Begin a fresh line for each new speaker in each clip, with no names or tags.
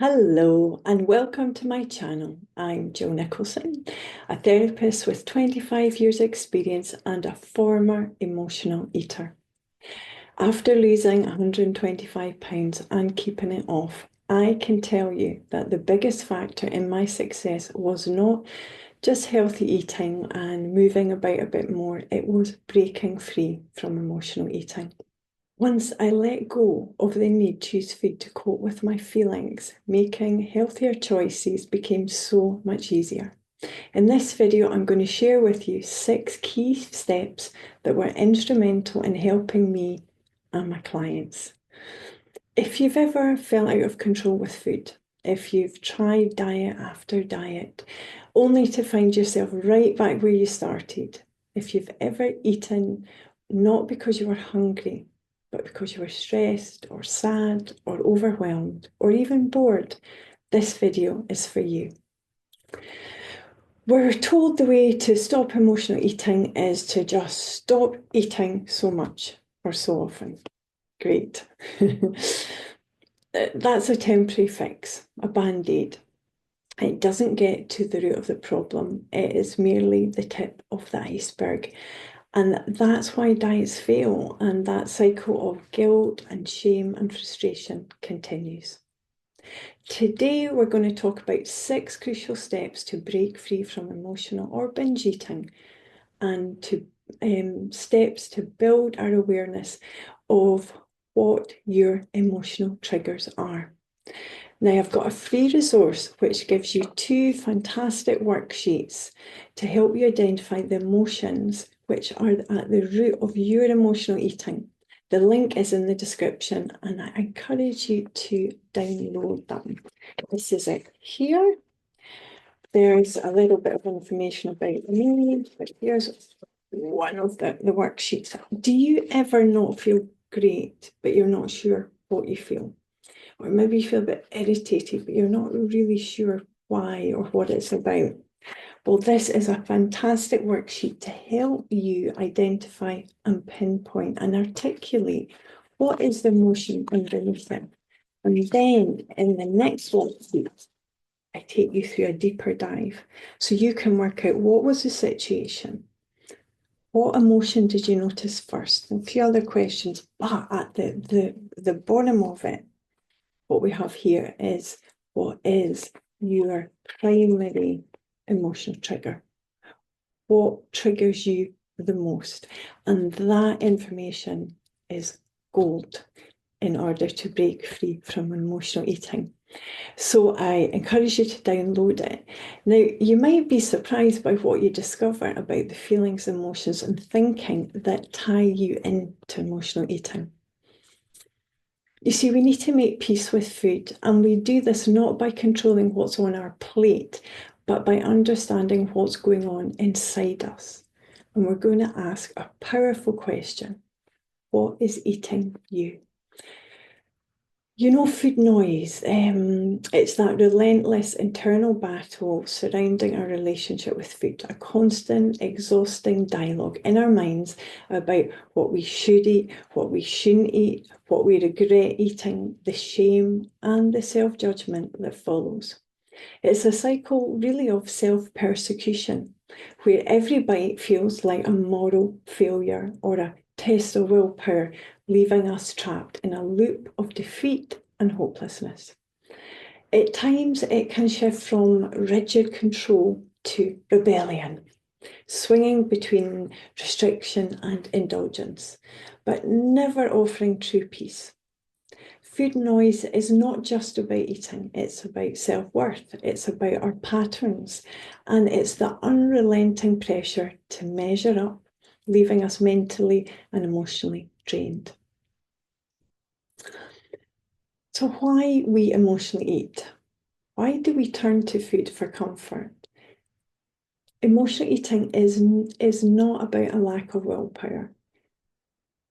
Hello and welcome to my channel. I'm Jill Nicholson, a therapist with 25 years experience and a former emotional eater. After losing 125 pounds and keeping it off, I can tell you that the biggest factor in my success was not just healthy eating and moving about a bit more, it was breaking free from emotional eating. Once I let go of the need to use food to cope with my feelings, making healthier choices became so much easier. In this video, I'm going to share with you 6 key steps that were instrumental in helping me and my clients. If you've ever felt out of control with food, if you've tried diet after diet, only to find yourself right back where you started, if you've ever eaten not because you were hungry, but because you were stressed or sad or overwhelmed or even bored, this video is for you. We're told the way to stop emotional eating is to just stop eating so much or so often. Great. That's a temporary fix, a band-aid. It doesn't get to the root of the problem. It is merely the tip of the iceberg. And that's why diets fail, and that cycle of guilt and shame and frustration continues. Today, we're going to talk about 6 crucial steps to break free from emotional or binge eating, and steps to build our awareness of what your emotional triggers are. Now, I've got a free resource which gives you 2 fantastic worksheets to help you identify the emotions which are at the root of your emotional eating. The link is in the description and I encourage you to download them. This is it here. There's a little bit of information about me, but here's one of the worksheets. Do you ever not feel great, but you're not sure what you feel? Or maybe you feel a bit irritated, but you're not really sure why or what it's about. Well, this is a fantastic worksheet to help you identify and pinpoint and articulate what is the emotion underneath it. And then in the next worksheet, I take you through a deeper dive so you can work out what was the situation. What emotion did you notice first? And a few other questions, but at the bottom of it, what we have here is what is your primary emotional trigger? What triggers you the most? And that information is gold in order to break free from emotional eating. So I encourage you to download it. Now, you might be surprised by what you discover about the feelings, emotions, and thinking that tie you into emotional eating. You see, we need to make peace with food, and we do this not by controlling what's on our plate, but by understanding what's going on inside us. And we're going to ask a powerful question. What is eating you? You know, food noise, it's that relentless internal battle surrounding our relationship with food, a constant, exhausting dialogue in our minds about what we should eat, what we shouldn't eat, what we regret eating, the shame and the self-judgment that follows. It's a cycle really of self-persecution, where every bite feels like a moral failure or a test of willpower, leaving us trapped in a loop of defeat and hopelessness. At times, it can shift from rigid control to rebellion, swinging between restriction and indulgence, but never offering true peace. Food noise is not just about eating, it's about self-worth, it's about our patterns, and it's the unrelenting pressure to measure up, leaving us mentally and emotionally drained. So why we emotionally eat? Why do we turn to food for comfort? Emotional eating is not about a lack of willpower.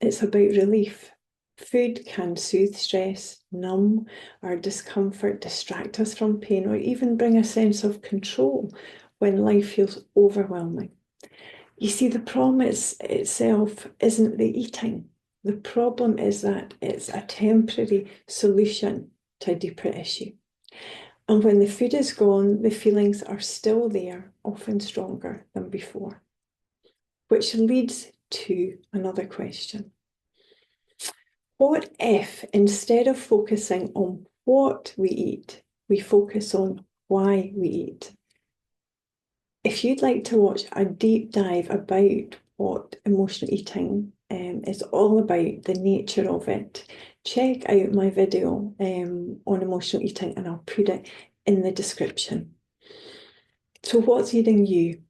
It's about relief. Food can soothe stress, numb our discomfort, distract us from pain, or even bring a sense of control when life feels overwhelming. You see, the problem itself isn't the eating. The problem is that it's a temporary solution to a deeper issue. And when the food is gone, the feelings are still there, often stronger than before. Which leads to another question. What if, instead of focusing on what we eat, we focus on why we eat? If you'd like to watch a deep dive about what emotional eating is all about, the nature of it, check out my video on emotional eating, and I'll put it in the description. So what's eating you?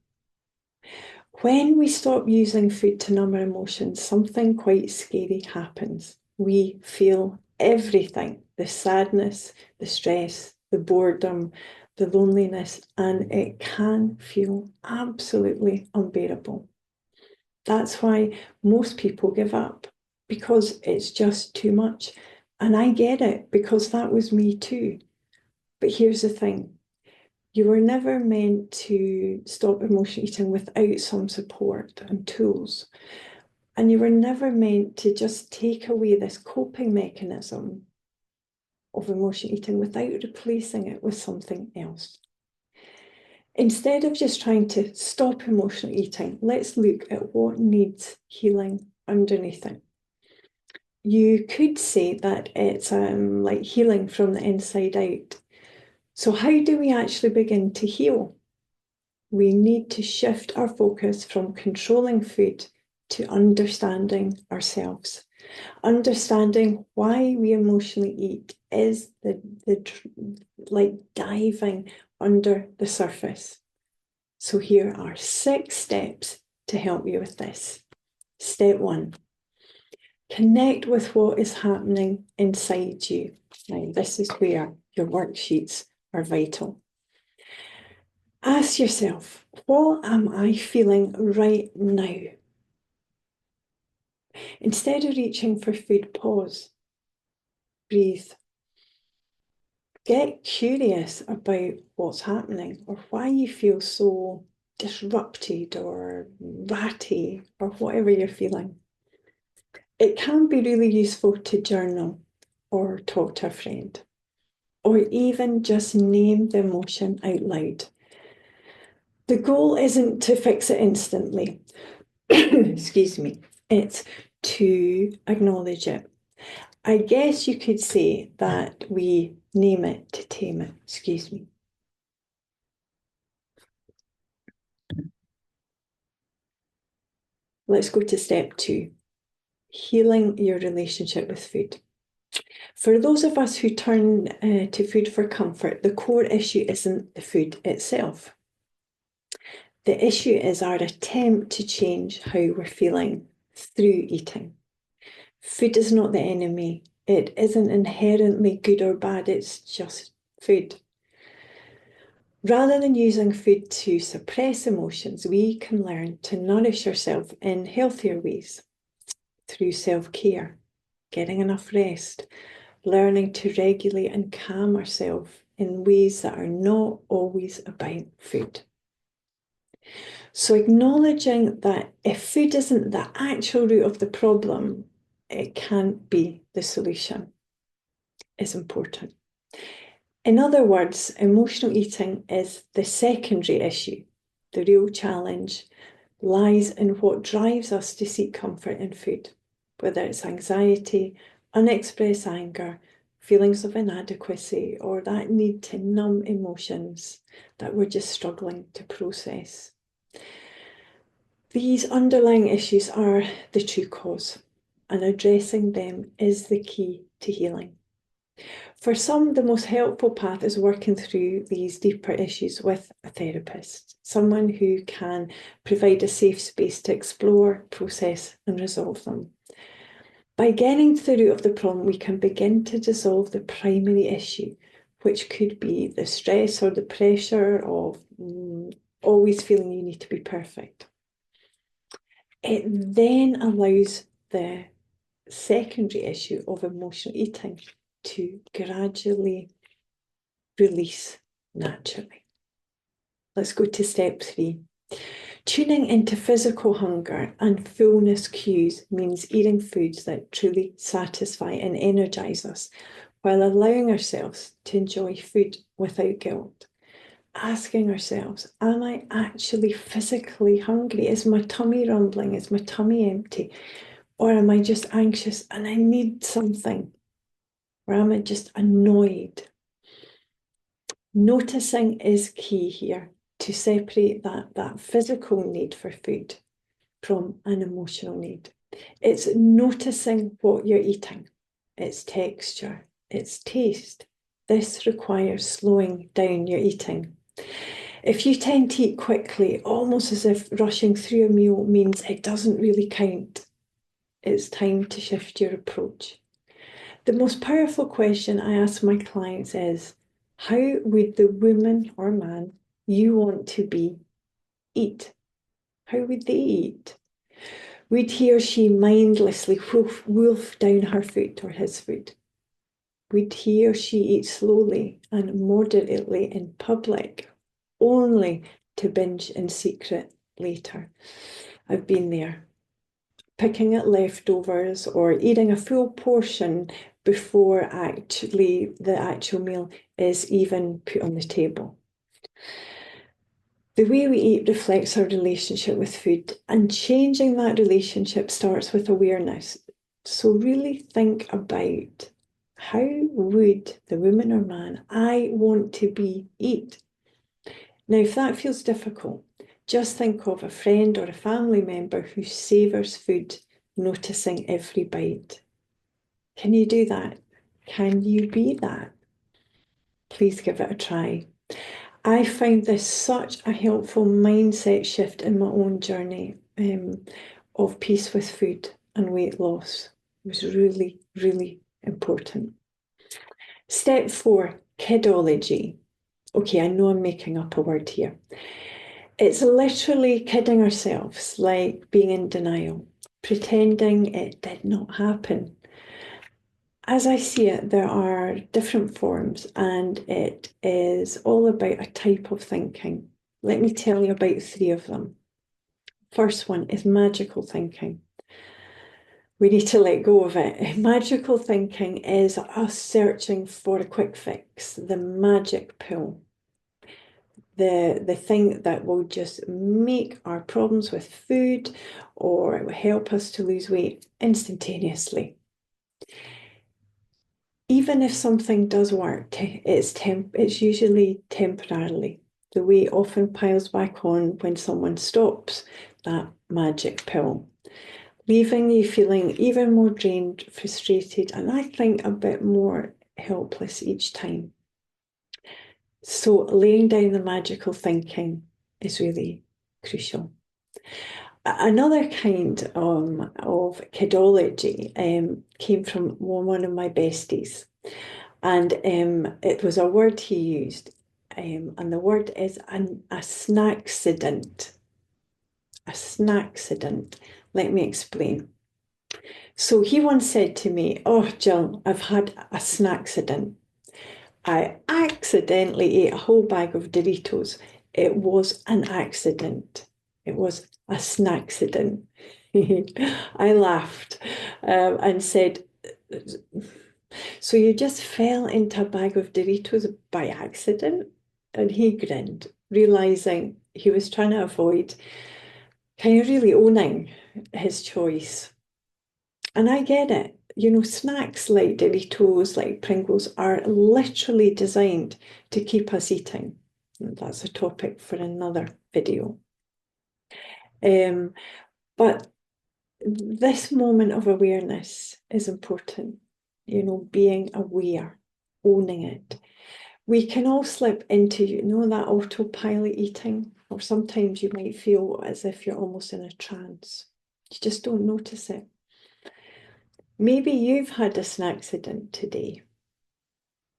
When we stop using food to numb our emotions, something quite scary happens. We feel everything, the sadness, the stress, the boredom, the loneliness, and it can feel absolutely unbearable. That's why most people give up, because it's just too much. And I get it, because that was me too. But here's the thing. You were never meant to stop emotional eating without some support and tools. And you were never meant to just take away this coping mechanism of emotional eating without replacing it with something else. Instead of just trying to stop emotional eating, let's look at what needs healing underneath it. You could say that it's like healing from the inside out. So how do we actually begin to heal? We need to shift our focus from controlling food to understanding ourselves. Understanding why we emotionally eat is like diving under the surface. So here are 6 steps to help you with this. Step 1, connect with what is happening inside you. Now, this is where your worksheets are vital. Ask yourself, what am I feeling right now? Instead of reaching for food, pause, breathe. Get curious about what's happening or why you feel so disrupted or ratty or whatever you're feeling. It can be really useful to journal or talk to a friend, or even just name the emotion out loud. The goal isn't to fix it instantly. Excuse me. It's to acknowledge it. I guess you could say that we name it to tame it. Excuse me. Let's go to step 2, healing your relationship with food. For those of us who turn to food for comfort, the core issue isn't the food itself. The issue is our attempt to change how we're feeling through eating. Food is not the enemy. It isn't inherently good or bad, it's just food. Rather than using food to suppress emotions, we can learn to nourish ourselves in healthier ways through self-care, getting enough rest, learning to regulate and calm ourselves in ways that are not always about food. So acknowledging that if food isn't the actual root of the problem, it can't be the solution is important. In other words, emotional eating is the secondary issue. The real challenge lies in what drives us to seek comfort in food, whether it's anxiety, unexpressed anger, feelings of inadequacy, or that need to numb emotions that we're just struggling to process. These underlying issues are the true cause, and addressing them is the key to healing. For some, the most helpful path is working through these deeper issues with a therapist, someone who can provide a safe space to explore, process, and resolve them. By getting to the root of the problem, we can begin to dissolve the primary issue, which could be the stress or the pressure of always feeling you need to be perfect. It then allows the secondary issue of emotional eating to gradually release naturally. Let's go to step 3. Tuning into physical hunger and fullness cues means eating foods that truly satisfy and energize us while allowing ourselves to enjoy food without guilt. Asking ourselves, am I actually physically hungry? Is my tummy rumbling? Is my tummy empty? Or am I just anxious and I need something? Or am I just annoyed? Noticing is key here to separate that physical need for food from an emotional need. It's noticing what you're eating, its texture, its taste. This requires slowing down your eating. If you tend to eat quickly, almost as if rushing through a meal means it doesn't really count, it's time to shift your approach. The most powerful question I ask my clients is, how would the woman or man you want to be eat? How would they eat? Would he or she mindlessly wolf down her food or his food? Would he or she eat slowly and moderately in public, only to binge in secret later? I've been there. Picking at leftovers or eating a full portion before the actual meal is even put on the table. The way we eat reflects our relationship with food, and changing that relationship starts with awareness. So really think about, how would the woman or man I want to be eat? Now, if that feels difficult, just think of a friend or a family member who savours food, noticing every bite. Can you do that? Can you be that? Please give it a try. I found this such a helpful mindset shift in my own journey of peace with food and weight loss. It was really, really important. Step 4, Kid-ology. Okay, I know I'm making up a word here. It's literally kidding ourselves, like being in denial, pretending it did not happen. As I see it, there are different forms, and it is all about a type of thinking. Let me tell you about 3 of them. First one is magical thinking. We need to let go of it. Magical thinking is us searching for a quick fix, the magic pill, the thing that will just make our problems with food or it will help us to lose weight instantaneously. Even if something does work, it's usually temporarily. The weight often piles back on when someone stops that magic pill, leaving you feeling even more drained, frustrated, and I think a bit more helpless each time. So laying down the magical thinking is really crucial. Another kind of Kid-ology came from one of my besties, and it was a word he used, and the word is a snackcident. A snackcident. Let me explain. So he once said to me, "Oh, Jill, I've had a snackcident. I accidentally ate a whole bag of Doritos. It was an accident. It was a snackcident." I laughed and said, "So you just fell into a bag of Doritos by accident?" And he grinned, realizing he was trying to avoid kind of really owning his choice. And I get it. You know, snacks like Doritos, like Pringles, are literally designed to keep us eating. And that's a topic for another video. But this moment of awareness is important, you know, being aware, owning it. We can all slip into, you know, that autopilot eating, or sometimes you might feel as if you're almost in a trance. You just don't notice it. Maybe you've had a snackcident today.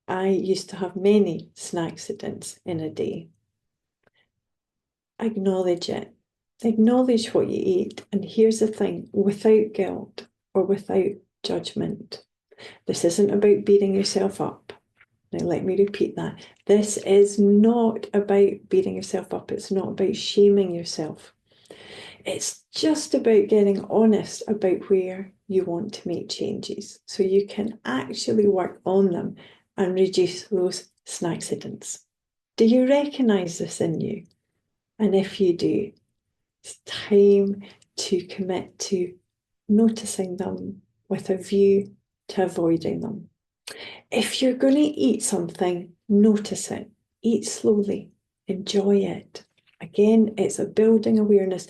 I used to have many snackcidents in a day. Acknowledge it. Acknowledge what you eat. And here's the thing, without guilt or without judgment. This isn't about beating yourself up. Now, let me repeat that. This is not about beating yourself up. It's not about shaming yourself. It's just about getting honest about where you want to make changes so you can actually work on them and reduce those snackcidents. Do you recognise this in you? And if you do, it's time to commit to noticing them with a view to avoiding them. If you're going to eat something, notice it. Eat slowly. Enjoy it. Again, it's a building awareness,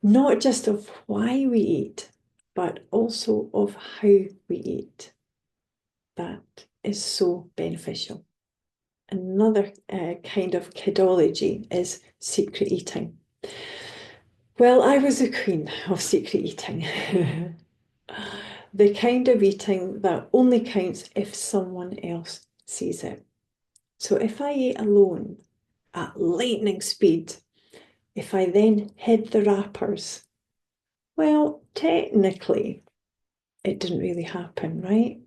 not just of why we eat, but also of how we eat. That is so beneficial. Another kind of kidology is secret eating. Well, I was the queen of secret eating. The kind of eating that only counts if someone else sees it. So if I ate alone at lightning speed, if I then hid the wrappers, well, technically, it didn't really happen, right?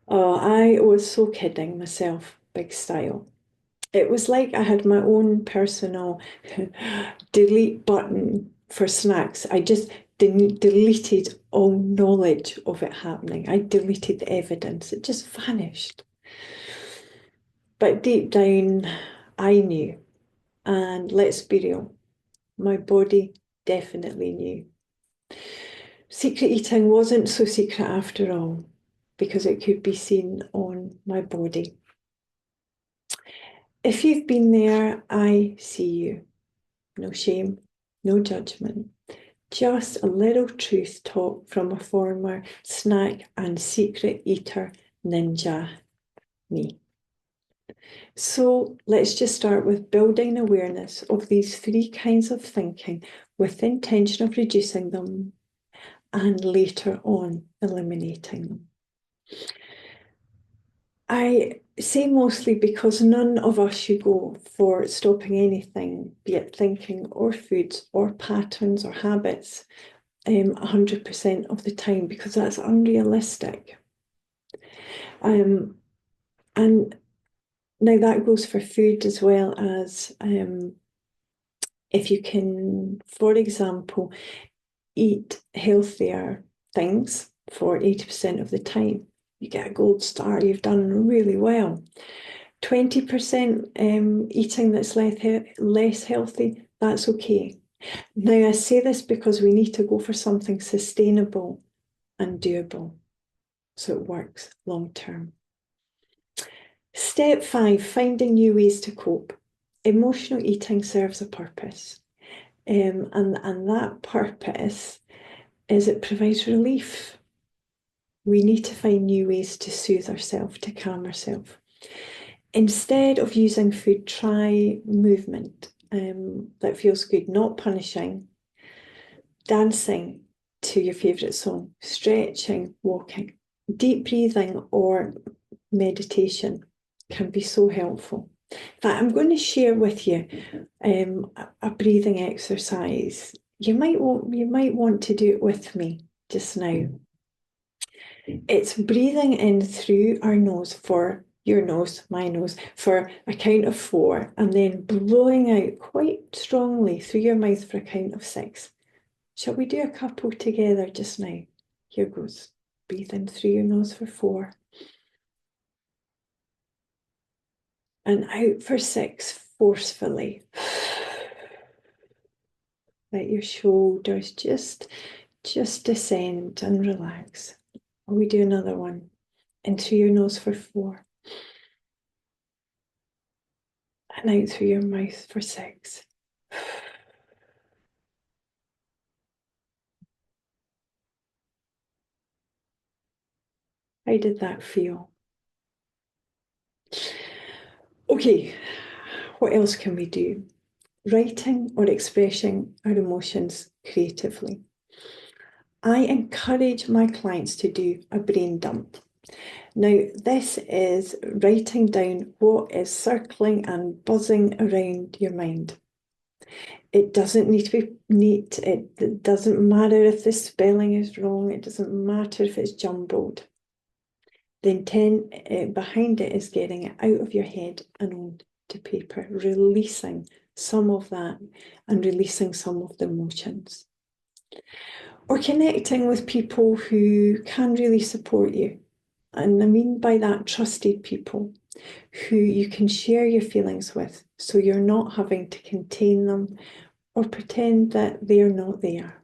Oh, I was so kidding myself, big style. It was like I had my own personal delete button for snacks. I just deleted all knowledge of it happening. I deleted the evidence. It just vanished. But deep down, I knew. And let's be real, my body definitely knew. Secret eating wasn't so secret after all, because it could be seen on my body. If you've been there, I see you. No shame, no judgment. Just a little truth talk from a former snack and secret eater ninja, me. So let's just start with building awareness of these three kinds of thinking with the intention of reducing them and later on eliminating them. I say mostly because none of us should go for stopping anything, be it thinking or foods or patterns or habits, 100% of the time, because that's unrealistic. And now that goes for food as well as if you can, for example, eat healthier things for 80% of the time, you get a gold star, you've done really well. 20% eating that's less healthy, that's okay. Now, I say this because we need to go for something sustainable and doable so it works long term. Step 5, finding new ways to cope. Emotional eating serves a purpose. And that purpose is it provides relief. We need to find new ways to soothe ourselves, to calm ourselves. Instead of using food, try movement that feels good, not punishing, dancing to your favourite song, stretching, walking, deep breathing or meditation can be so helpful. In fact, I'm going to share with you a breathing exercise. You might want to do it with me just now. It's breathing in through our nose for your nose, my nose, for a count of 4, and then blowing out quite strongly through your mouth for a count of 6. Shall we do a couple together just now? Here goes. Breathe in through your nose for 4. And out for 6, forcefully. Let your shoulders just descend and relax. We do another one. In through your nose for 4. And out through your mouth for 6. How did that feel? Okay, what else can we do? Writing or expressing our emotions creatively. I encourage my clients to do a brain dump. Now, this is writing down what is circling and buzzing around your mind. It doesn't need to be neat. It doesn't matter if the spelling is wrong. It doesn't matter if it's jumbled. The intent behind it is getting it out of your head and onto paper, releasing some of that and releasing some of the emotions. Or connecting with people who can really support you. And I mean by that, trusted people who you can share your feelings with, so you're not having to contain them or pretend that they're not there.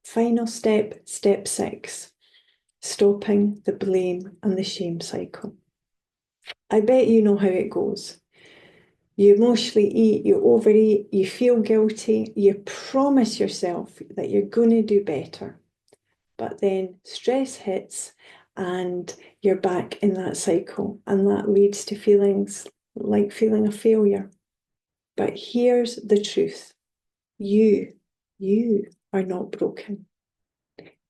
Final step, step 6, stopping the blame and the shame cycle. I bet you know how it goes. You emotionally eat, you overeat, you feel guilty, you promise yourself that you're going to do better. But then stress hits and you're back in that cycle, and that leads to feelings like feeling a failure. But here's the truth. You are not broken.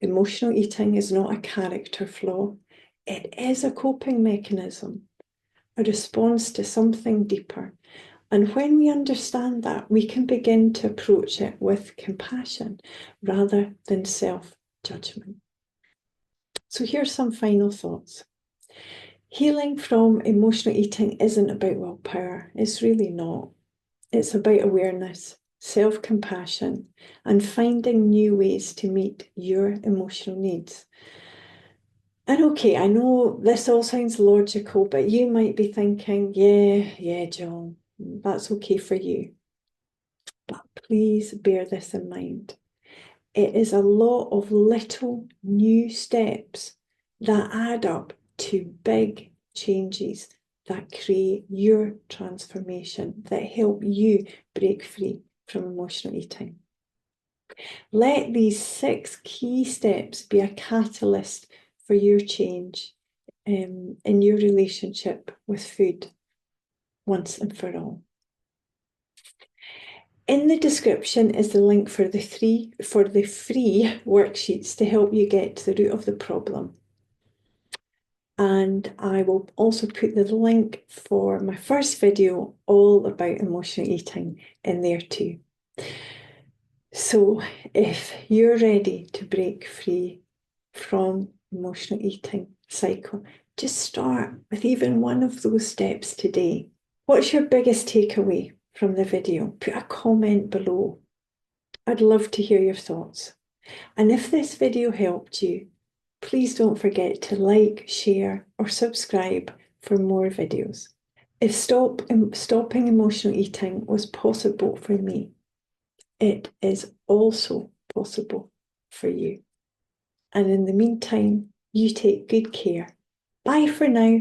Emotional eating is not a character flaw. It is a coping mechanism, a response to something deeper. And when we understand that, we can begin to approach it with compassion rather than self-judgment. So here's some final thoughts. Healing from emotional eating isn't about willpower. It's really not. It's about awareness, self-compassion, and finding new ways to meet your emotional needs. And okay, I know this all sounds logical, but you might be thinking, yeah, Jill, that's okay for you. But please bear this in mind. It is a lot of little new steps that add up to big changes that create your transformation, that help you break free from emotional eating. Let these 6 key steps be a catalyst for your change in your relationship with food once and for all. In the description is the link for the free worksheets to help you get to the root of the problem. And I will also put the link for my first video all about emotional eating in there too. So if you're ready to break free from emotional eating cycle, just start with even one of those steps today. What's your biggest takeaway from the video? Put a comment below. I'd love to hear your thoughts. And if this video helped you, please don't forget to like, share, or subscribe for more videos. If stopping emotional eating was possible for me, it is also possible for you. And in the meantime, you take good care. Bye for now.